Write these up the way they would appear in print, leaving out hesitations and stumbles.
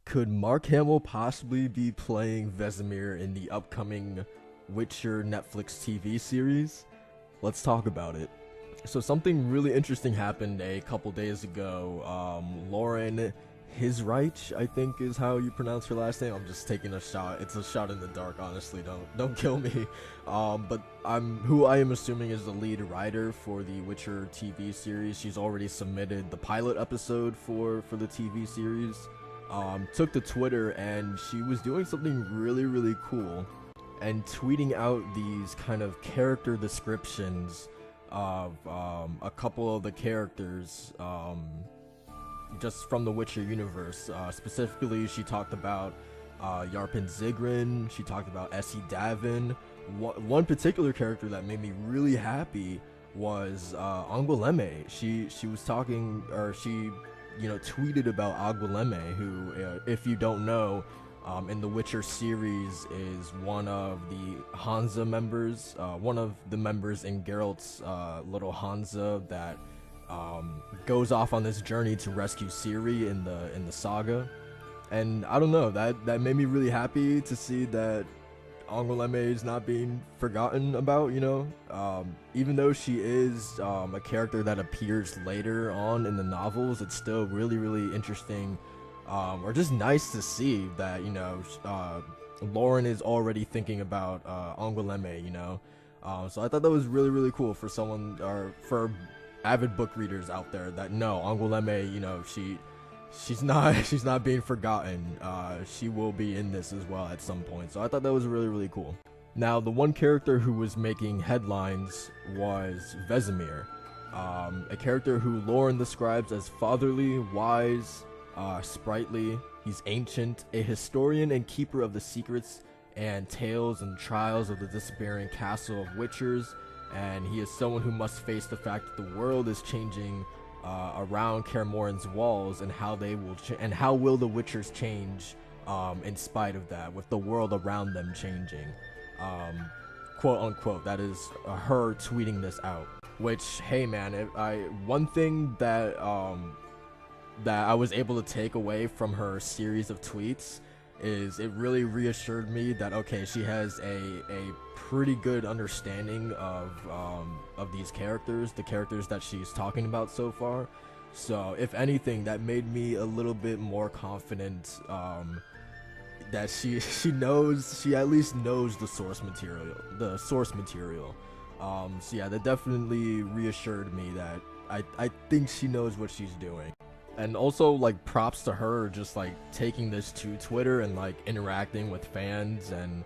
Could Mark Hamill possibly be playing Vesemir in the upcoming Witcher Netflix TV series? Let's talk about it. So something really interesting happened a couple days ago. Lauren Hisreich, I think is how you pronounce her last name. I'm just taking a shot. It's a shot in the dark, honestly. Don't kill me. But I am assuming is the lead writer for the Witcher TV series. She's already submitted the pilot episode for the TV series. Took to Twitter and she was doing something really cool and tweeting out these kind of character descriptions of a couple of the characters just from the Witcher universe. Specifically, she talked about Yarpen Zigrin, she talked about Essie Davin. One particular character that made me really happy was Angoulême. She was talking, or she tweeted about Angoulême, who, if you don't know, in the Witcher series is one of the Hansa members, one of the members in Geralt's little Hansa that goes off on this journey to rescue Ciri in the saga. And I don't know, that made me really happy to see that Angoulême is not being forgotten about, even though she is a character that appears later on in the novels. It's still really interesting, or just nice to see that Lauren is already thinking about Angoulême. So I thought that was really cool for someone, or for avid book readers out there that know Angoulême. She's not being forgotten. She will be in this as well at some point. So I thought that was really cool. Now, the one character who was making headlines was Vesemir, a character who Lauren describes as fatherly, wise, sprightly. He's ancient, a historian and keeper of the secrets and tales and trials of the disappearing castle of Witchers, and he is someone who must face the fact that the world is changing around Kaer Morhen's walls, and how they will and how will the Witchers change in spite of that, with the world around them changing, quote unquote. That is her tweeting this out. Which, hey man, one thing that I was able to take away from her series of tweets is it really reassured me that, okay, she has a pretty good understanding of these characters, the characters that she's talking about so far. So if anything, that made me a little bit more confident that she at least knows the source material. So yeah, that definitely reassured me that I think she knows what she's doing. And also, like, props to her just like taking this to Twitter and like interacting with fans and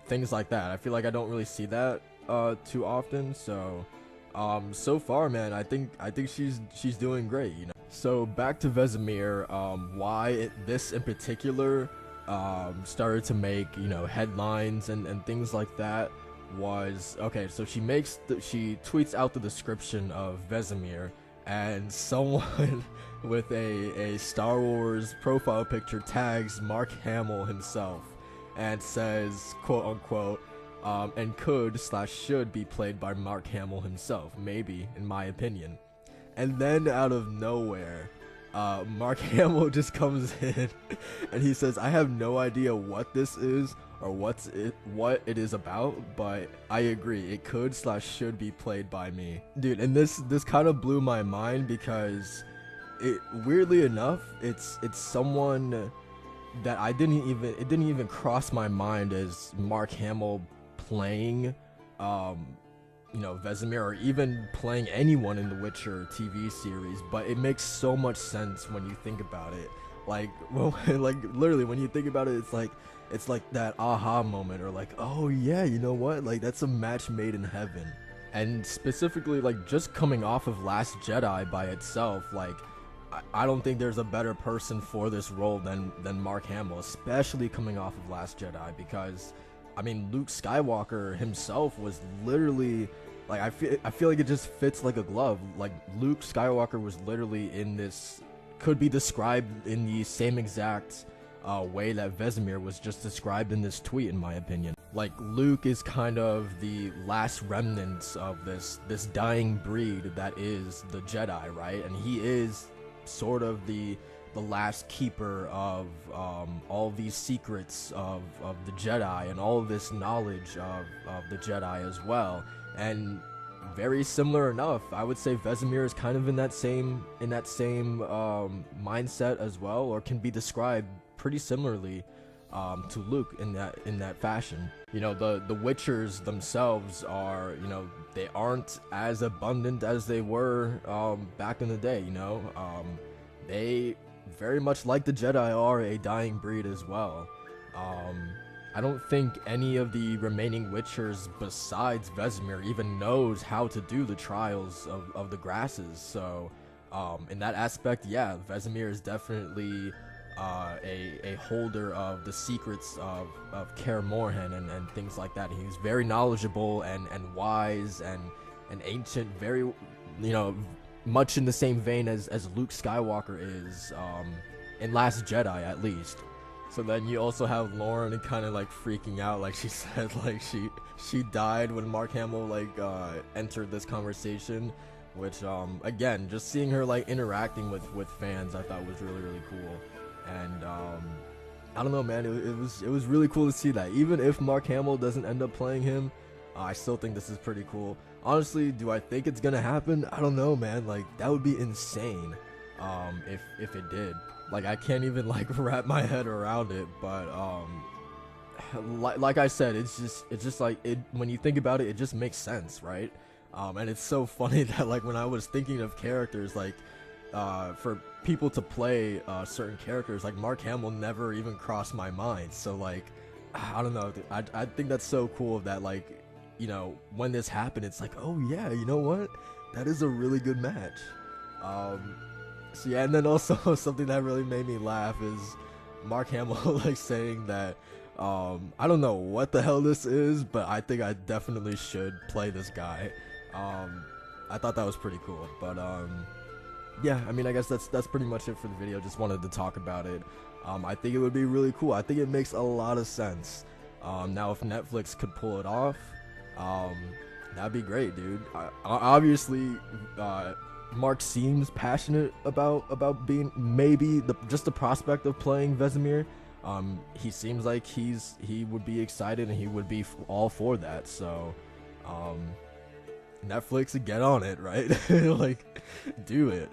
things like that. I feel like I don't really see that too often. So so far, man, I think she's doing great, So back to Vesemir, why this in particular started to make headlines and things like that was, okay, so she tweets out the description of Vesemir, and someone with a Star Wars profile picture tags Mark Hamill himself and says, quote unquote, and could/should be played by Mark Hamill himself, maybe, in my opinion. And then out of nowhere, Mark Hamill just comes in and he says, I have no idea what this is or what it is about, but I agree, it could/should be played by me. Dude, and this kind of blew my mind, because weirdly enough, it's someone that it didn't even cross my mind as Mark Hamill playing Vesemir, or even playing anyone in the Witcher TV series, but it makes so much sense when you think about it. Like, well, like literally when you think about it, it's like that aha moment, or like, oh yeah, you know what, like that's a match made in heaven. And specifically, like, just coming off of Last Jedi by itself, like, I don't think there's a better person for this role than Mark Hamill, especially coming off of Last Jedi, because I mean, Luke Skywalker himself was literally, like, I feel like it just fits like a glove. Like, Luke Skywalker was literally in this, could be described in the same exact way that Vesemir was just described in this tweet, in my opinion. Like, Luke is kind of the last remnants of this dying breed that is the Jedi, right? And he is sort of the the last keeper of all these secrets of the Jedi and all of this knowledge of the Jedi as well. And very similar enough, I would say Vesemir is kind of in that same mindset as well, or can be described pretty similarly to Luke in that fashion. You know, the Witchers themselves are, you know, they aren't as abundant as they were back in the day. You know, they very much like the Jedi are a dying breed as well. I don't think any of the remaining Witchers besides Vesemir even knows how to do the trials of the grasses. So in that aspect, yeah, Vesemir is definitely a holder of the secrets of Kaer Morhen and things like that. He's very knowledgeable and wise and ancient, very, you know, much in the same vein as Luke Skywalker is in Last Jedi, at least. So then you also have Lauren kind of like freaking out, like she said, like she died when Mark Hamill like entered this conversation, which again, just seeing her like interacting with fans, I thought was really cool. And I don't know, man, it was really cool to see that. Even if Mark Hamill doesn't end up playing him, I still think this is pretty cool. Honestly, do I think it's gonna happen? I don't know, man. Like, that would be insane if it did. Like, I can't even like wrap my head around it. But like I said, it's just like it. When you think about it, it just makes sense, right? And it's so funny that like when I was thinking of characters, like for people to play certain characters, like Mark Hamill never even crossed my mind. So like, I don't know. I think that's so cool that like, you know, when this happened, it's like, oh yeah, you know what? That is a really good match. So yeah, and then also something that really made me laugh is Mark Hamill like saying that I don't know what the hell this is, but I think I definitely should play this guy. I thought that was pretty cool. But yeah, I mean, I guess that's pretty much it for the video. Just wanted to talk about it. I think it would be really cool. I think it makes a lot of sense. Now if Netflix could pull it off, that'd be great, dude. Obviously, Mark seems passionate about being maybe just the prospect of playing Vesemir. He seems like he would be excited and he would be all for that. So, Netflix, get on it, right? Like, do it.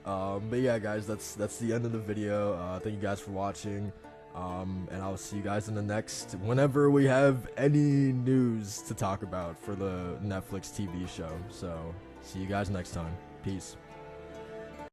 But yeah, guys, that's the end of the video. Thank you guys for watching. And I'll see you guys in the next, whenever we have any news to talk about for the Netflix TV show. So, see you guys next time. Peace.